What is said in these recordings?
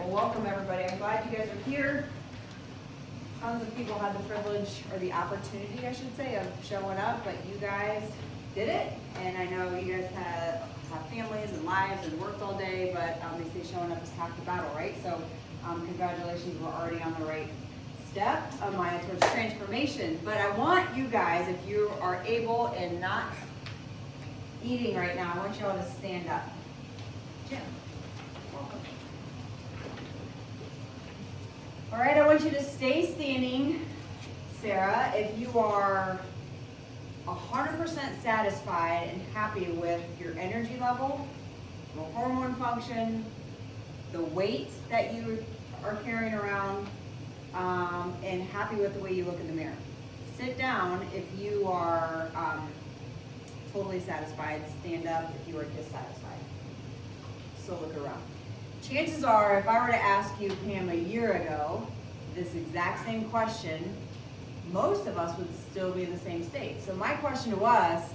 Well, welcome everybody. I'm glad you guys are here. Tons of people had the privilege, or the opportunity, I should say, of showing up, but you guys did it. And I know you guys have families and lives and worked all day, but they say showing up is half the battle, right? So congratulations, we're already on the right step of mine towards transformation. But I want you guys, if you are able and not eating right now, I want you all to stand up. Jim, welcome. All right, I want you to stay standing, Sarah, if you are 100% satisfied and happy with your energy level, the hormone function, the weight that you are carrying around, and happy with the way you look in the mirror. Sit down if you are totally satisfied. Stand up if you are dissatisfied. So look around. Chances are, if I were to ask you, Pam, a year ago, this exact same question, most of us would still be in the same state. So my question to us,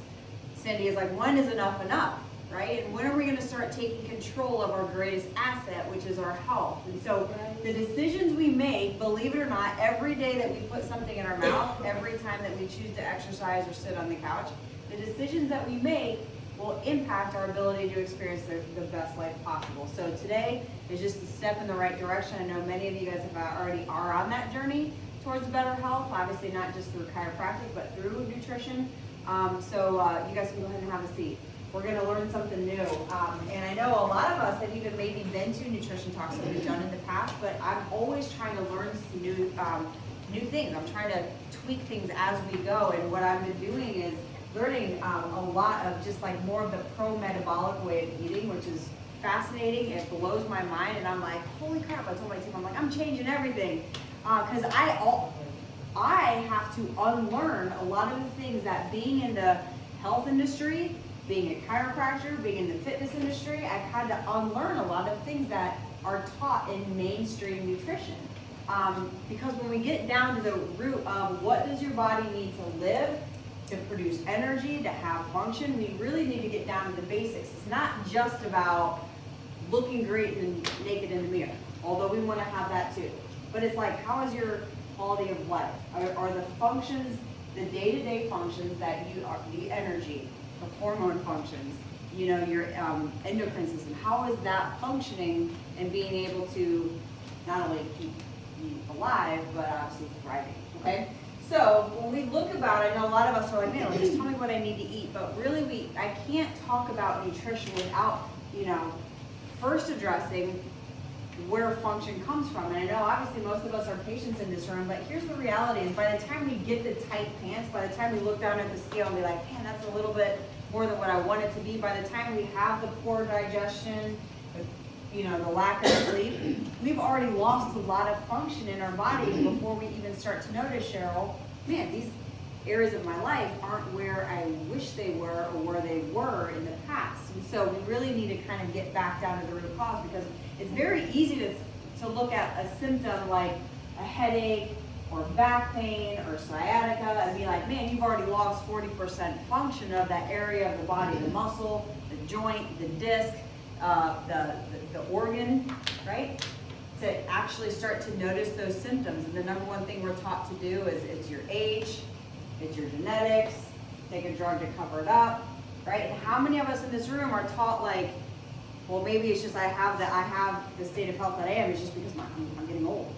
Cindy, is like, when is enough enough, right? And when are we going to start taking control of our greatest asset, which is our health? And so the decisions we make, believe it or not, every day that we put something in our mouth, every time that we choose to exercise or sit on the couch, the decisions that we make will impact our ability to experience the best life possible. So today is just a step in the right direction. I know many of you guys have already are on that journey towards better health, obviously not just through chiropractic, but through nutrition. So you guys can go ahead and have a seat. We're gonna learn something new. And I know a lot of us have even maybe been to nutrition talks that we've done in the past, but I'm always trying to learn some new things. I'm trying to tweak things as we go. And what I've been doing is learning a lot of just like more of the pro-metabolic way of eating, which is fascinating. It blows my mind, and I'm like, holy crap! I told my team, I'm like, I'm changing everything, because I have to unlearn a lot of the things that being in the health industry, being a chiropractor, being in the fitness industry, I've had to unlearn a lot of things that are taught in mainstream nutrition. Because when we get down to the root of what does your body need to live, to produce energy, to have function, we really need to get down to the basics. It's not just about looking great and naked in the mirror, although we want to have that too. But it's like, how is your quality of life? Are the functions, the day-to-day functions that you are, the energy, the hormone functions, you know, your endocrine system, how is that functioning and being able to not only keep you alive, but obviously thriving, okay? So when we look about it, I know a lot of us are like, man, just tell me what I need to eat. But really, I can't talk about nutrition without, you know, first addressing where function comes from. And I know obviously most of us are patients in this room, but here's the reality is by the time we get the tight pants, by the time we look down at the scale and be like, man, that's a little bit more than what I want it to be, by the time we have the poor digestion, you know, the lack of sleep, we've already lost a lot of function in our bodies before we even start to notice, Cheryl, man, these areas of my life aren't where I wish they were or where they were in the past. And so we really need to kind of get back down to the root cause, because it's very easy to look at a symptom like a headache or back pain or sciatica and be like, man, you've already lost 40% function of that area of the body, the muscle, the joint, the disc, the organ, right? To actually start to notice those symptoms. And the number one thing we're taught to do is it's your age, it's your genetics, take a drug to cover it up, right? And how many of us in this room are taught like, well, maybe it's just I have the state of health that I am, it's just because I'm getting old.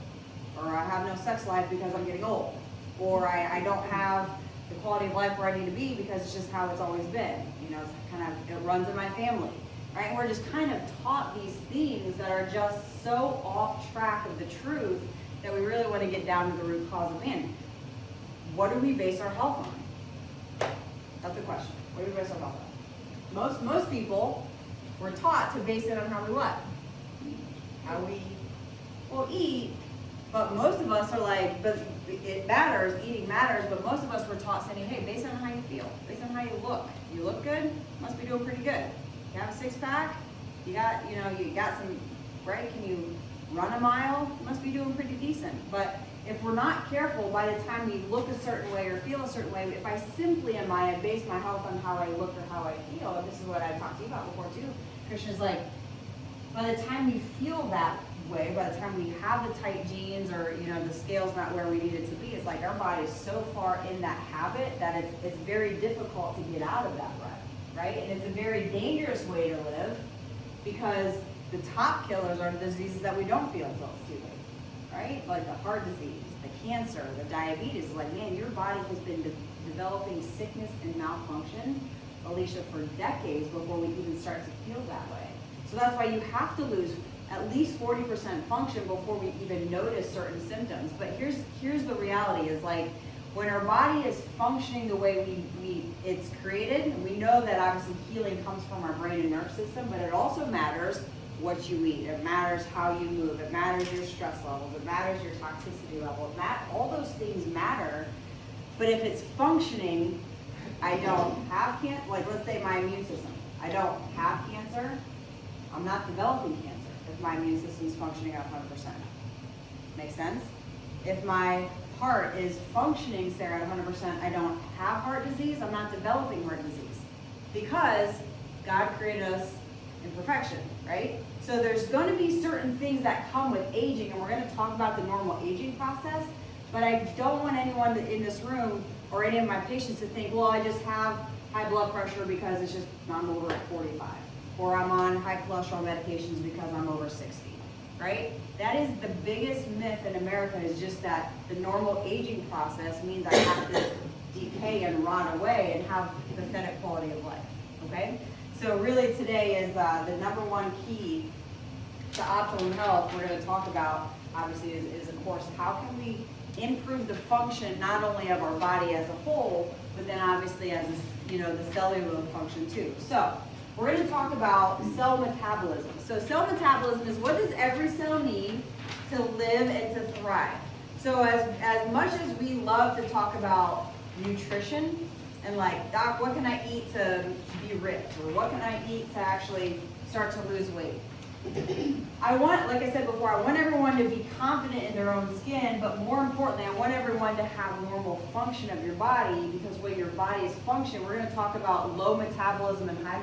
Or I have no sex life because I'm getting old. Or I don't have the quality of life where I need to be because it's just how it's always been. You know, it's kind of, it runs in my family. Right? And we're just kind of taught these things that are just so off track of the truth that we really want to get down to the root cause of, man, what do we base our health on? That's the question. What do we base our health on? Most people were taught to base it on how we what? How we will eat, but most of us are like, but it matters, eating matters, but most of us were taught saying, hey, based on how you feel, based on how you look. You look good, must be doing pretty good. You have a six-pack, you got some, right? Can you run a mile? You must be doing pretty decent. But if we're not careful, by the time we look a certain way or feel a certain way, if I simply I base my health on how I look or how I feel, and this is what I talked to you about before too, Krishna's like, by the time we feel that way, by the time we have the tight jeans or, the scale's not where we need it to be, it's like our body's so far in that habit that it's very difficult to get out of that rut, right? And it's a very dangerous way to live because the top killers are the diseases that we don't feel until it's too late, right? Like the heart disease, the cancer, the diabetes. Like, man, your body has been developing sickness and malfunction, Alicia, for decades before we even start to feel that way. So that's why you have to lose at least 40% function before we even notice certain symptoms. But here's the reality is like when our body is functioning the way it's created, and we know that obviously healing comes from our brain and nerve system, but it also matters what you eat. It matters how you move. It matters your stress levels. It matters your toxicity level. All those things matter. But if it's functioning, I don't have cancer, like let's say my immune system, I don't have cancer, I'm not developing cancer if my immune system is functioning at 100%. Make sense? If my heart is functioning, Sarah, at 100%, I don't have heart disease, I'm not developing heart disease. Because God created us in perfection, right? So there's going to be certain things that come with aging, and we're going to talk about the normal aging process, but I don't want anyone in this room or any of my patients to think, well, I just have high blood pressure because it's just, I'm over at 45. Or I'm on high cholesterol medications because I'm over 60, right? That is the biggest myth in America, is just that the normal aging process means I have to decay and rot away and have pathetic quality of life, okay? So really today is the number one key to optimum health we're going to talk about, obviously, is of course, how can we improve the function not only of our body as a whole, but then obviously as the cellular function too. So we're going to talk about cell metabolism. So cell metabolism is what does every cell need to live and to thrive. So as much as we love to talk about nutrition and like, doc, what can I eat to be rich? Or what can I eat to actually start to lose weight? I want, like I said before, I want everyone to be confident in their own skin, but more importantly, I want everyone to have normal function of your body, because when your body is functioning, we're going to talk about low metabolism and high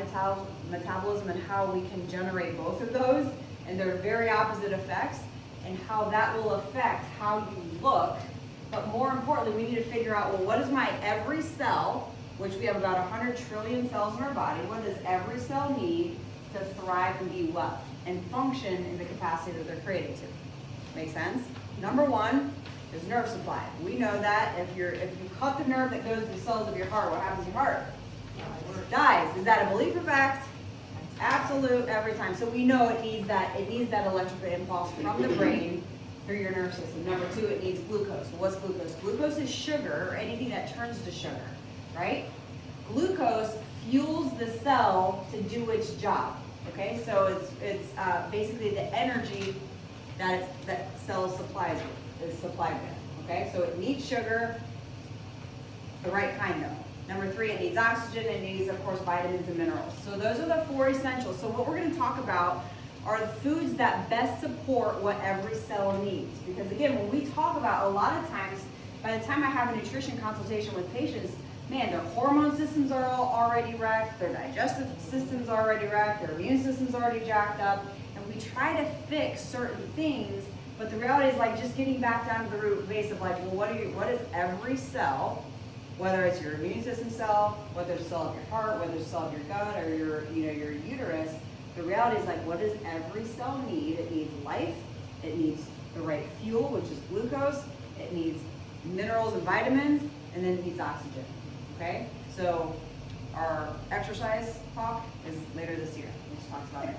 metabolism and how we can generate both of those, and their very opposite effects, and how that will affect how you look. But more importantly, we need to figure out, well, what is my every cell, which we have about 100 trillion cells in our body, what does every cell need to thrive and be well and function in the capacity that they're created to? Make sense? Number one is nerve supply. We know that if you cut the nerve that goes to the cells of your heart, what happens to your heart? It dies. Is that a belief or fact? Absolute every time. So we know it needs that electrical impulse from the brain through your nerve system. Number two, it needs glucose. So what's glucose? Glucose is sugar, or anything that turns to sugar, right? Glucose fuels the cell to do its job. Okay, so it's basically the energy that cell is supplied with. Okay, so it needs sugar, the right kind though. Number three, it needs oxygen. It needs, of course, vitamins and minerals. So those are the four essentials. So what we're going to talk about are the foods that best support what every cell needs. Because again, when we talk about, a lot of times, by the time I have a nutrition consultation with patients, man, their hormone systems are all already wrecked, their digestive system's already wrecked, their immune system's already jacked up, and we try to fix certain things, but the reality is like just getting back down to the root base of like, well, what is every cell, whether it's your immune system cell, whether it's a cell of your heart, whether it's a cell of your gut or your uterus, the reality is like, what does every cell need? It needs life, it needs the right fuel, which is glucose, it needs minerals and vitamins, and then it needs oxygen. Okay, so our exercise talk is later this year. We just talked about it.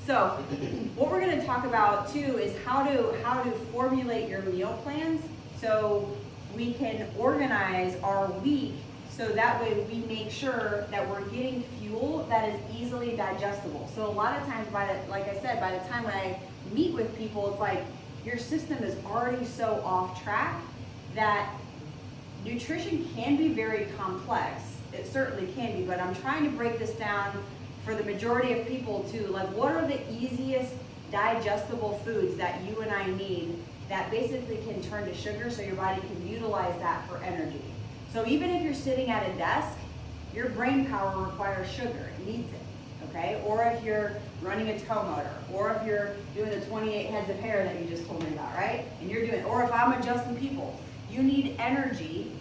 So what we're going to talk about too is how to formulate your meal plans so we can organize our week so that way we make sure that we're getting fuel that is easily digestible. So a lot of times, like I said, by the time when I meet with people, it's like your system is already so off track that nutrition can be very complex. It certainly can be, but I'm trying to break this down for the majority of people to like, what are the easiest digestible foods that you and I need that basically can turn to sugar so your body can utilize that for energy. So even if you're sitting at a desk, your brain power requires sugar. It needs it, okay? Or if you're running a tow motor, or if you're doing the 28 heads of hair that you just told me about, right? And you're doing, or if I'm adjusting people, you need energy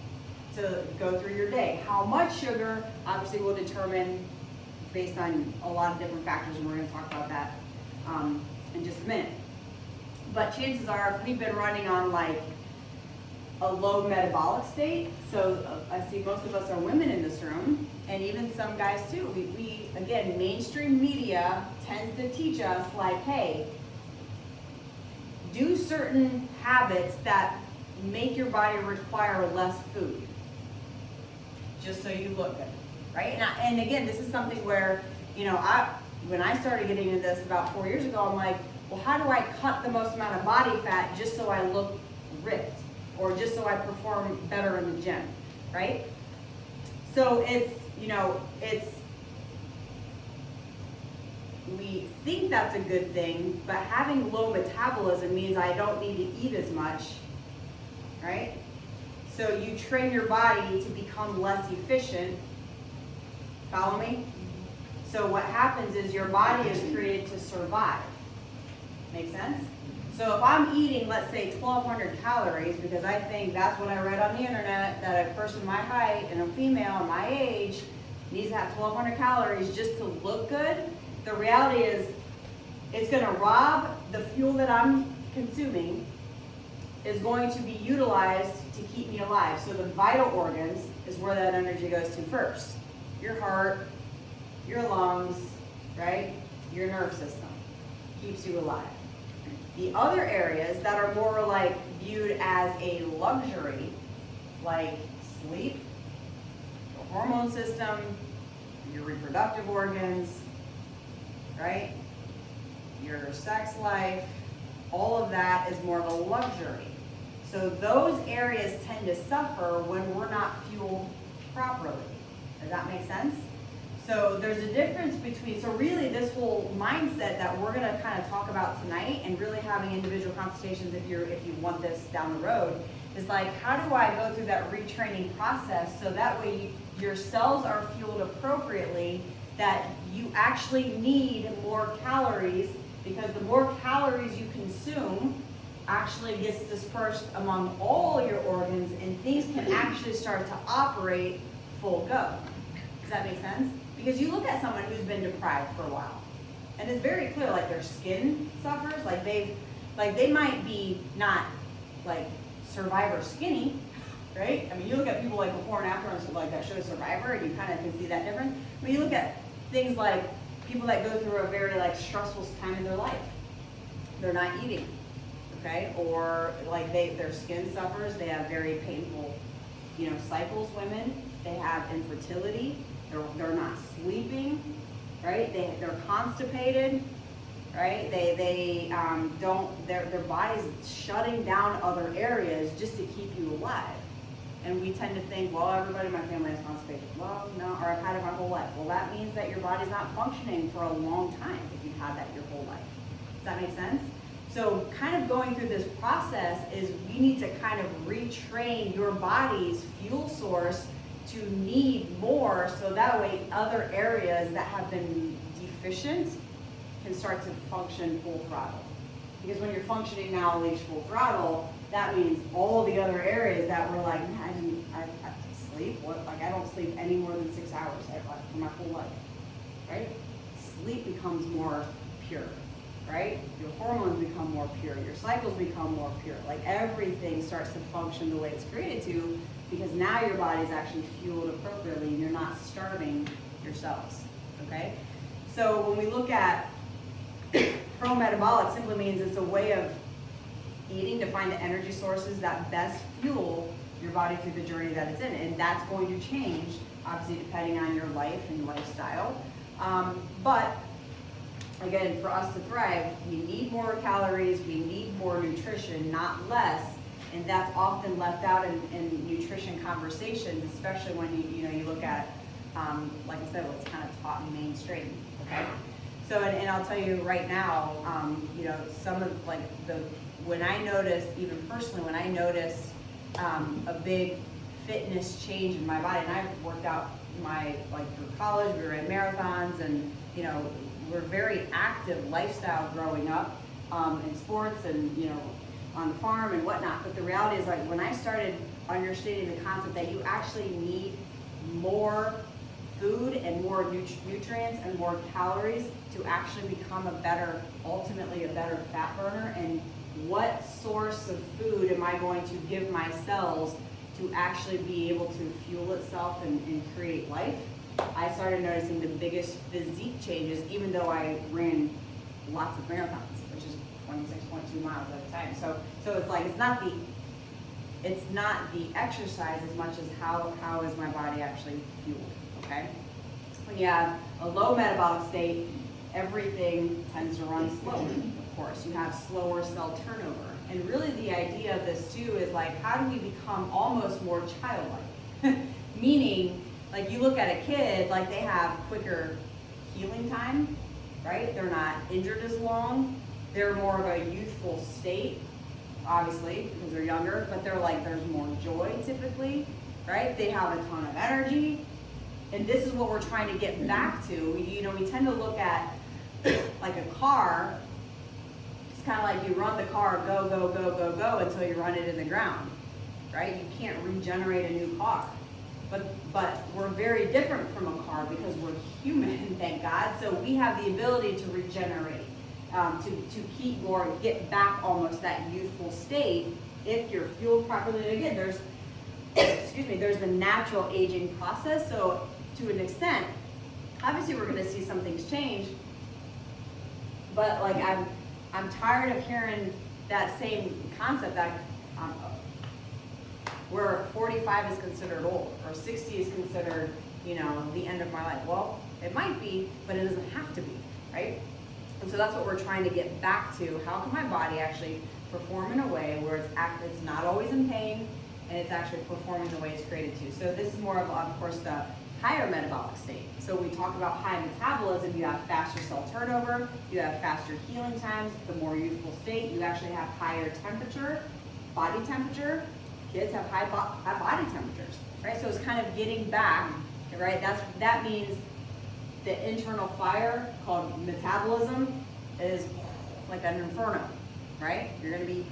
to go through your day. How much sugar obviously will determine based on a lot of different factors, and we're going to talk about that in just a minute. But chances are, if we've been running on like a low metabolic state, so I see most of us are women in this room, and even some guys too. We again, mainstream media tends to teach us like, hey, do certain habits that make your body require less food, just so you look good, right? And again, this is something where, you know, when I started getting into this about 4 years ago, I'm like, well, how do I cut the most amount of body fat just so I look ripped, or just so I perform better in the gym, right? So it's, you know, we think that's a good thing, but having low metabolism means I don't need to eat as much, right? So you train your body to become less efficient. Follow me? So what happens is your body is created to survive. Make sense? So if I'm eating, let's say 1,200 calories, because I think that's what I read on the internet, that a person my height and a female my age needs to have 1,200 calories just to look good, the reality is it's going to rob the fuel that I'm consuming is going to be utilized to keep me alive. So the vital organs is where that energy goes to first. Your heart, your lungs, right? Your nerve system keeps you alive. The other areas that are more like viewed as a luxury, like sleep, the hormone system, your reproductive organs, right? Your sex life, all of that is more of a luxury. So those areas tend to suffer when we're not fueled properly. Does that make sense? So there's a difference between, so really this whole mindset that we're going to kind of talk about tonight, and really having individual consultations if you want this down the road, is like, how do I go through that retraining process so that way your cells are fueled appropriately, that you actually need more calories, because the more calories you consume actually gets dispersed among all your organs, and things can actually start to operate full go. Does that make sense? Because you look at someone who's been deprived for a while, and it's very clear, like their skin suffers, like they might be not like Survivor skinny, right? I mean, you look at people like before and after on like that show Survivor, and you kind of can see that difference. But you look at things like people that go through a very like stressful time in their life, they're not eating, okay? Or like their skin suffers, they have very painful, you know, cycles. Women, they have infertility. They're not sleeping, right? They're constipated, right? Their body's shutting down other areas just to keep you alive. And we tend to think, well, everybody in my family has constipation. Well, no, or I've had it my whole life. Well, that means that your body's not functioning for a long time if you've had that your whole life. Does that make sense? So kind of going through this process is we need to kind of retrain your body's fuel source to need more, so that way other areas that have been deficient can start to function full throttle. Because when you're functioning now unleash full throttle, that means all the other areas that were like, man, I sleep. What? Like I don't sleep any more than 6 hours for my whole life, right? Sleep becomes more pure, right? Your hormones become more pure. Your cycles become more pure. Like everything starts to function the way it's created to, because now your body's actually fueled appropriately and you're not starving your cells, okay? So when we look at pro-metabolic, simply means it's a way of eating to find the energy sources that best fuel your body through the journey that it's in. And that's going to change, obviously, depending on your life and lifestyle. But again, for us to thrive, we need more calories, we need more nutrition, not less. And that's often left out in nutrition conversations, especially when you look at, like I said, what's kind of taught in mainstream, okay? So, and I'll tell you right now, some of when I noticed, even personally, when I noticed a big fitness change in my body, and I worked out through college, we ran marathons, and we're very active lifestyle growing up in sports and, on the farm and whatnot. But the reality is, like, when I started understanding the concept that you actually need more food and more nutrients and more calories to actually become ultimately a better fat burner, and what source of food am I going to give my cells to actually be able to fuel itself and create life, I started noticing the biggest physique changes, even though I ran lots of marathons, which is 26.2 miles at a time. So it's like, it's not the exercise as much as how is my body actually fueled, okay? When you have a low metabolic state, everything tends to run slower, of course. You have slower cell turnover. And really the idea of this too is, like, how do we become almost more childlike? Meaning, like, you look at a kid, like, they have quicker healing time, right? They're not injured as long. They're more of a youthful state, obviously, because they're younger, but there's more joy typically, right? They have a ton of energy. And this is what we're trying to get back to. We tend to look at, like, a car. It's kind of like you run the car, go, go, go, go, go, until you run it in the ground, right? You can't regenerate a new car. But we're very different from a car because we're human, thank God. So we have the ability to regenerate, to keep or get back almost that youthful state if you're fueled properly. And again, there's the natural aging process. So to an extent, obviously we're going to see some things change. But, like, I'm tired of hearing that same concept that where 45 is considered old or 60 is considered, the end of my life. Well, it might be, but it doesn't have to be, right? And so that's what we're trying to get back to. How can my body actually perform in a way where it's not always in pain and it's actually performing the way it's created to? So this is more of course, the higher metabolic state. So we talk about high metabolism, you have faster cell turnover, you have faster healing times, the more youthful state, you actually have higher temperature, body temperature. Kids have high body temperatures, right? So it's kind of getting back, right? That means the internal fire called metabolism is like an inferno, right? You're gonna be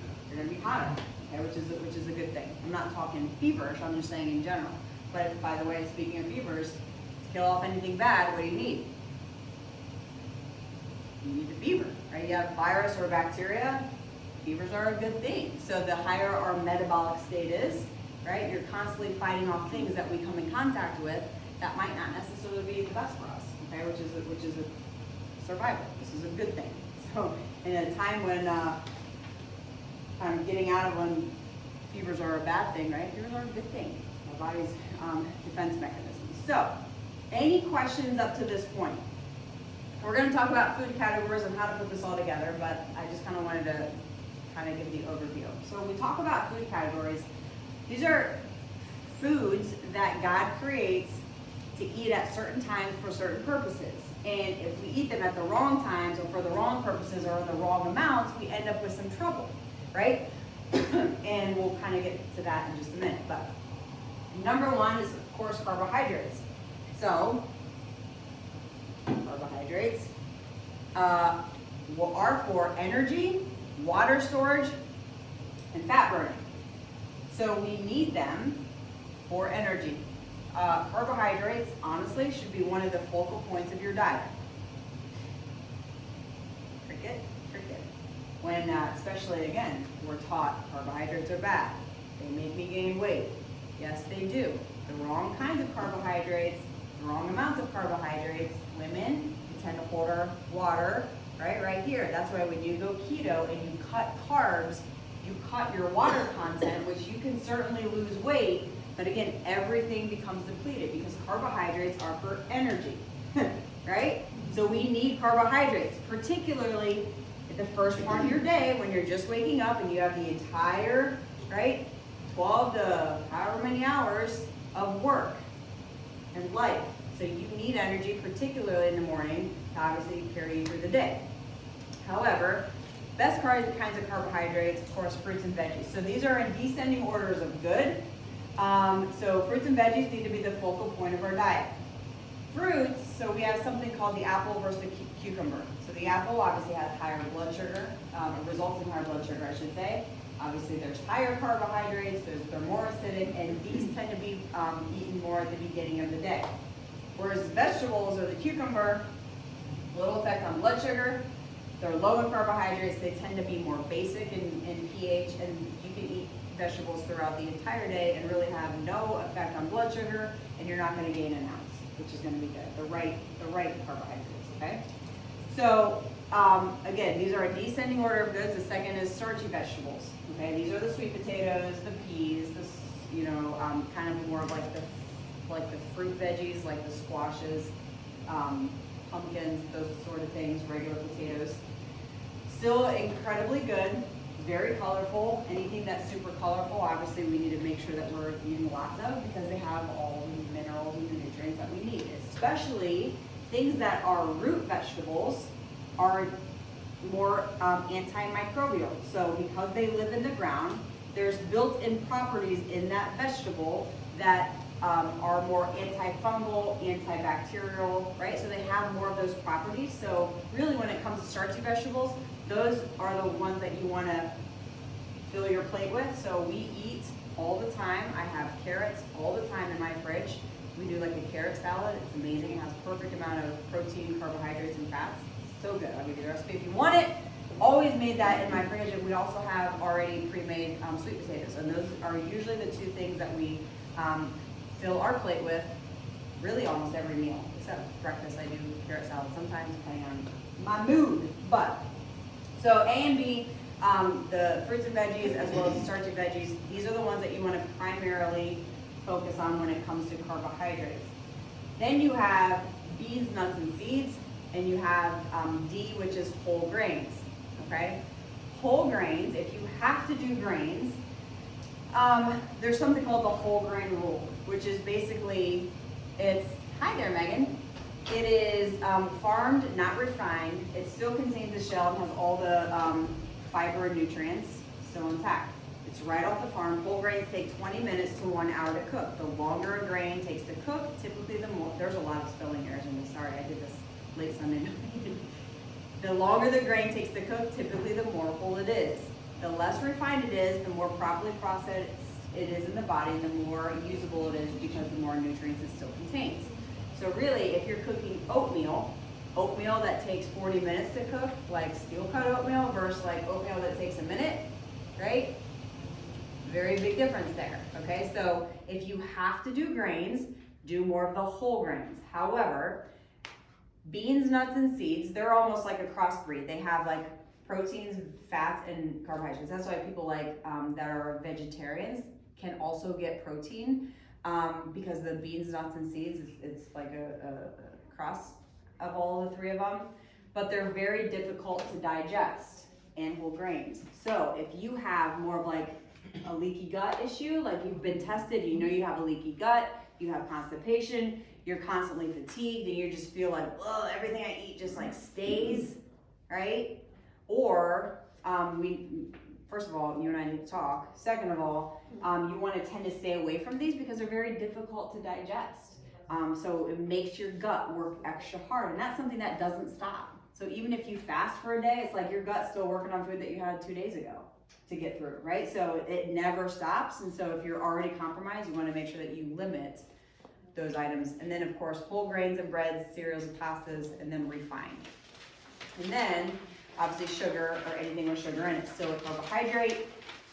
hotter, okay? Which is a good thing. I'm not talking feverish. I'm just saying in general. But by the way, speaking of fevers, to kill off anything bad, what do you need? You need the fever, right? You have virus or bacteria. Fevers are a good thing. So the higher our metabolic state is, right, you're constantly fighting off things that we come in contact with that might not necessarily be the best for us, okay, which is a survival. This is a good thing. So in a time when I'm getting out of when fevers are a bad thing, right, fevers are a good thing. Our body's defense mechanisms. So any questions up to this point? We're going to talk about food categories and how to put this all together, but I just kind of wanted to give the overview. So when we talk about food categories, these are foods that God creates to eat at certain times for certain purposes. And if we eat them at the wrong times or for the wrong purposes or in the wrong amounts, we end up with some trouble, right? And we'll kind of get to that in just a minute. But number one is, of course, carbohydrates. So carbohydrates are for energy, water storage, and fat burning. So we need them for energy. Carbohydrates, honestly, should be one of the focal points of your diet. Cricket. When, especially again, we're taught carbohydrates are bad. They make me gain weight. Yes, they do. The wrong kinds of carbohydrates, the wrong amounts of carbohydrates. Women, you tend to hold our water right here. That's why when you go keto and you cut carbs, you cut your water content, which you can certainly lose weight, but again, everything becomes depleted because carbohydrates are for energy, right? So we need carbohydrates, particularly at the first part of your day when you're just waking up and you have the entire, 12 to however many hours of work and life. So you need energy, particularly in the morning, to obviously carry you through the day. However, best kinds of carbohydrates, of course, fruits and veggies. So these are in descending orders of good. So fruits and veggies need to be the focal point of our diet. Fruits, so we have something called the apple versus the cucumber. So the apple obviously has higher blood sugar, results in higher blood sugar, I should say. Obviously there's higher carbohydrates, they're more acidic, and these tend to be eaten more at the beginning of the day. Whereas vegetables or the cucumber, little effect on blood sugar, they're low in carbohydrates, they tend to be more basic in pH, and you can eat vegetables throughout the entire day and really have no effect on blood sugar, and you're not going to gain an ounce, which is going to be good. The right carbohydrates, okay? So again, these are a descending order of goods. The second is starchy vegetables. Okay, these are the sweet potatoes, the peas, kind of more of like the fruit veggies, like the squashes, pumpkins, those sort of things, regular potatoes. Still incredibly good, very colorful. Anything that's super colorful, obviously we need to make sure that we're eating lots of, because they have all the minerals and the nutrients that we need. Especially things that are root vegetables are more antimicrobial. So because they live in the ground, there's built-in properties in that vegetable that are more antifungal, antibacterial, right? So they have more of those properties. So really when it comes to starchy vegetables, those are the ones that you want to fill your plate with. So we eat all the time. I have carrots all the time in my fridge. We do like a carrot salad. It's amazing. It has perfect amount of protein, carbohydrates, and fats. So good. I'll give you the recipe if you want it. Always made that in my fridge, and we also have already pre-made sweet potatoes. And those are usually the two things that we fill our plate with really almost every meal. Except breakfast, I do carrot salad sometimes depending on my mood. But so A and B, the fruits and veggies as well as the starchy veggies, these are the ones that you want to primarily focus on when it comes to carbohydrates. Then you have beans, nuts, and seeds, and you have D, which is whole grains, okay? Whole grains, if you have to do grains, there's something called the whole grain rule, which is basically, hi there, Megan. It is farmed, not refined. It still contains the shell and has all the fiber and nutrients still intact. It's right off the farm. Whole grains take 20 minutes to 1 hour to cook. The longer a grain takes to cook, typically the more, there's a lot of spelling errors in this, sorry, I did this late Sunday night. The longer the grain takes to cook, typically the more whole it is. The less refined it is, the more properly processed it is in the body, the more usable it is because the more nutrients it still contains. So really, if you're cooking oatmeal that takes 40 minutes to cook, like steel cut oatmeal versus like oatmeal that takes a minute, right? Very big difference there, okay? So if you have to do grains, do more of the whole grains. However, beans, nuts, and seeds, they're almost like a crossbreed. They have like proteins, fats, and carbohydrates. That's why people like that are vegetarians can also get protein because the beans, nuts, and seeds, it's like a cross of all the three of them, but they're very difficult to digest in whole grains. So if you have more of like a leaky gut issue, like you've been tested, you know you have a leaky gut, you have constipation, you're constantly fatigued, and you just feel like, oh, everything I eat just like stays, right? Or first of all, you and I need to talk. Second of all, you want to tend to stay away from these because they're very difficult to digest. So it makes your gut work extra hard, and that's something that doesn't stop. So even if you fast for a day, it's like your gut's still working on food that you had 2 days ago to get through, right? So it never stops, and so if you're already compromised, you want to make sure that you limit those items. And then of course, whole grains and breads, cereals and pastas, and then refined. And then obviously sugar or anything with sugar in it, still a carbohydrate.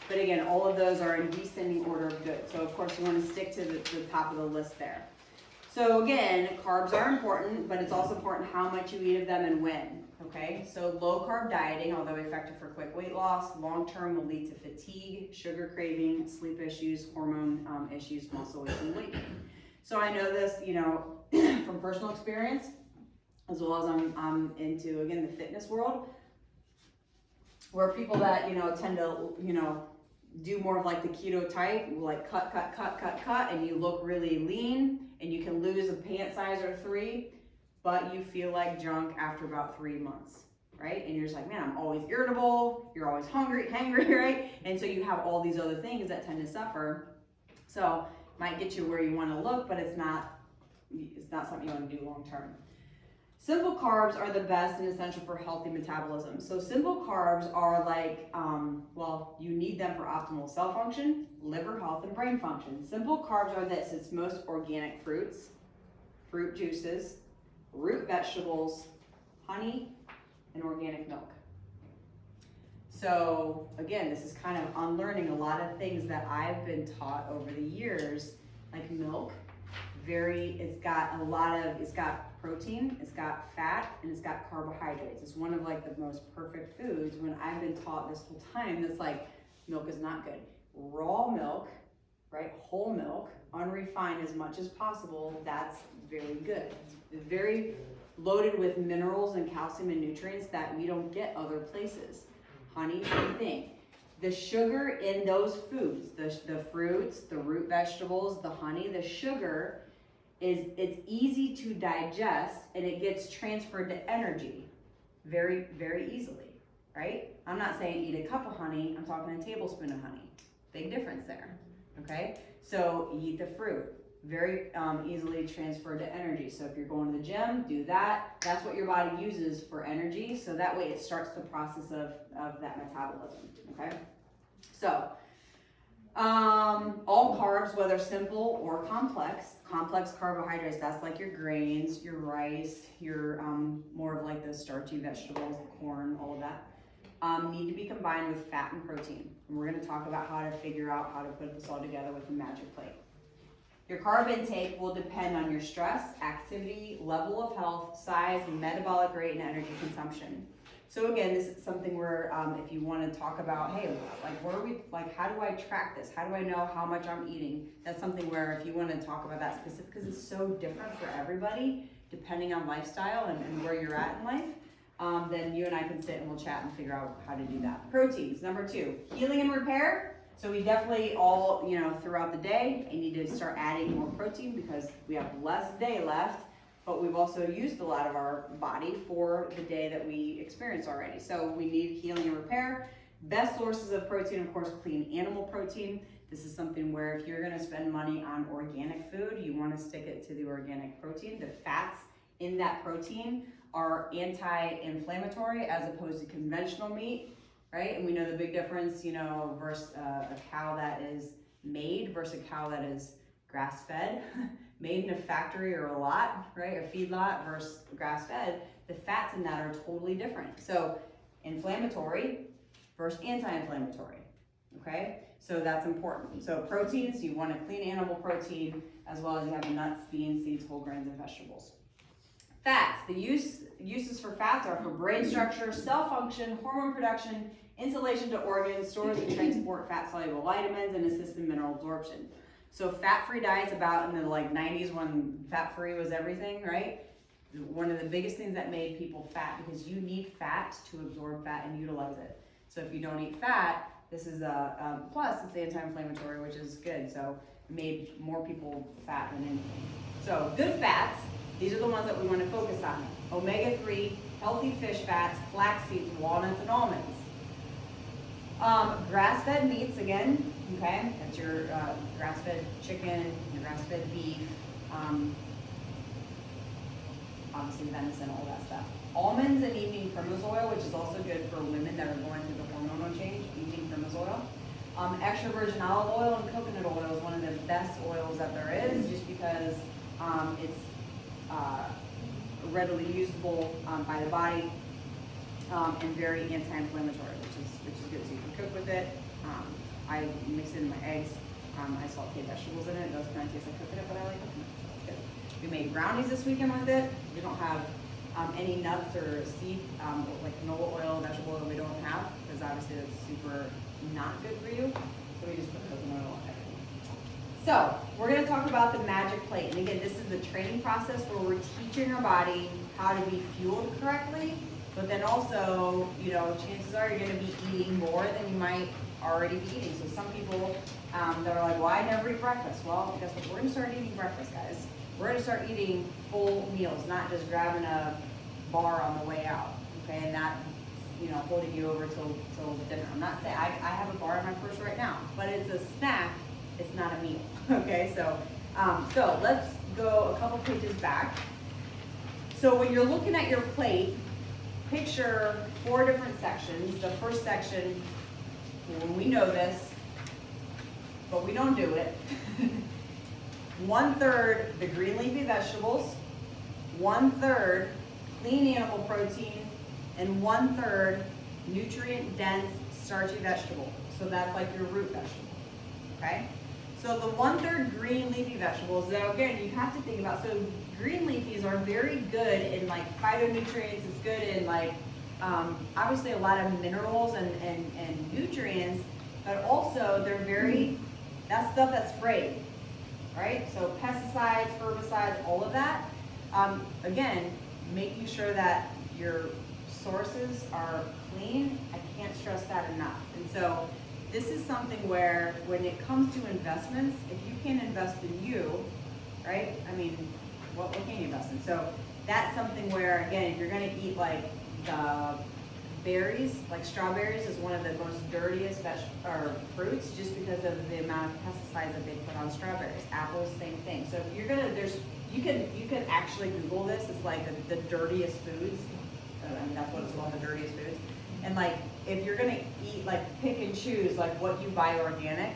But again, all of those are in descending order of goods. So of course you want to stick to the top of the list there. So again, carbs are important, but it's also important how much you eat of them and when, okay? So low carb dieting, although effective for quick weight loss, long-term will lead to fatigue, sugar craving, sleep issues, hormone issues, muscle weight, and weight gain. So I know this, from personal experience, as well as I'm into, again, the fitness world, where people that, tend to, do more of like the keto type, like cut, and you look really lean, and you can lose a pant size or 3, but you feel like junk after about 3 months, right? And you're just like, man, I'm always irritable, you're always hangry, right? And so you have all these other things that tend to suffer. So might get you where you want to look, but it's not it's not something you want to do long term. Simple carbs are the best and essential for healthy metabolism. So simple carbs are like, well, you need them for optimal cell function, liver health, and brain function. Simple carbs are this: it's most organic fruits, fruit juices, root vegetables, honey, and organic milk. So again, this is kind of unlearning a lot of things that I've been taught over the years, like milk. It's got protein, it's got fat, and it's got carbohydrates. It's one of like the most perfect foods when I've been taught this whole time that's like, milk is not good. Raw milk, right, whole milk, unrefined as much as possible, that's very good. It's very loaded with minerals and calcium and nutrients that we don't get other places. Honey, same thing. The sugar in those foods, the fruits, the root vegetables, the honey, the sugar it's easy to digest and it gets transferred to energy very, very easily, right? I'm not saying eat a cup of honey, I'm talking a tablespoon of honey. Big difference there, okay? So eat the fruit, very easily transferred to energy. So if you're going to the gym, do that. That's what your body uses for energy. So that way it starts the process of that metabolism, okay? So all carbs, whether simple or complex carbohydrates, that's like your grains, your rice, your more of like the starchy vegetables, the corn, all of that, need to be combined with fat and protein. And we're going to talk about how to figure out how to put this all together with a magic plate. Your carb intake will depend on your stress, activity, level of health, size, metabolic rate, and energy consumption. So again, this is something where if you want to talk about, hey, like how do I track this? How do I know how much I'm eating? That's something where if you want to talk about that specific, because it's so different for everybody, depending on lifestyle and where you're at in life, then you and I can sit and we'll chat and figure out how to do that. Proteins, number 2, healing and repair. So we definitely all, throughout the day, you need to start adding more protein because we have less day left. But we've also used a lot of our body for the day that we experience already. So we need healing and repair. Best sources of protein, of course, clean animal protein. This is something where if you're gonna spend money on organic food, you wanna stick it to the organic protein. The fats in that protein are anti-inflammatory as opposed to conventional meat, right? And we know the big difference, versus a cow that is made versus a cow that is grass-fed. Made in a factory or a lot, right? A feedlot versus grass-fed, the fats in that are totally different. So inflammatory versus anti-inflammatory, okay? So that's important. So proteins, you want a clean animal protein as well as you have the nuts, beans, seeds, whole grains, and vegetables. Fats, the uses for fats are for brain structure, cell function, hormone production, insulation to organs, stores and transport fat-soluble vitamins, and assist in mineral absorption. So fat-free diets about in the 90s when fat-free was everything, right? One of the biggest things that made people fat because you need fat to absorb fat and utilize it. So if you don't eat fat, this is plus it's anti-inflammatory, which is good. So it made more people fat than anything. So good fats, these are the ones that we want to focus on. Omega-3, healthy fish fats, flax seeds, walnuts, and almonds. Grass-fed meats, again, okay? That's your grass-fed chicken, your grass-fed beef, obviously venison, all that stuff. Almonds and evening primrose oil, which is also good for women that are going through the hormonal change, evening primrose oil. Extra virgin olive oil and coconut oil is one of the best oils that there is just because it's readily usable by the body and very anti-inflammatory, which is good. So you can cook with it. I mix it in my eggs. I saute vegetables in it. It doesn't kind of taste like cooking it, but I like cooking it. So it's good. We made brownies this weekend with it. We don't have any nuts or seed, like canola oil, vegetable oil we don't have, because obviously that's super not good for you. So we just put coconut oil on everything. So we're going to talk about the magic plate. And again, this is the training process where we're teaching our body how to be fueled correctly, but then also, chances are you're going to be eating more than you might already be eating. So some people that are like, well, I never eat breakfast. Well, guess what? We're going to start eating breakfast, guys. We're going to start eating full meals, not just grabbing a bar on the way out, okay, and not, holding you over till dinner. I'm not saying, I have a bar in my purse right now, but it's a snack, it's not a meal, okay, so let's go a couple pages back. So when you're looking at your plate, picture 4 different sections. The first section, we know this, but we don't do it. 1/3 the green leafy vegetables, 1/3 clean animal protein, and 1/3 nutrient dense starchy vegetable. So that's like your root vegetable, okay? So the 1/3 green leafy vegetables, now again, you have to think about, so green leafies are very good in like phytonutrients, it's good in like, obviously a lot of minerals and nutrients, but also they're very, that's stuff that's sprayed, right? So pesticides, herbicides, all of that. Again, making sure that your sources are clean, I can't stress that enough. And so this is something where when it comes to investments, if you can't invest in you, right? I mean, what can you invest in? So that's something where, again, if you're gonna eat like the berries, like strawberries is one of the most dirtiest fruits just because of the amount of pesticides that they put on strawberries. Apples, same thing. So if you're gonna, you could actually Google this. It's like the dirtiest foods. I mean, that's what it's called, the dirtiest foods. And like, if you're gonna eat, like pick and choose like what you buy organic,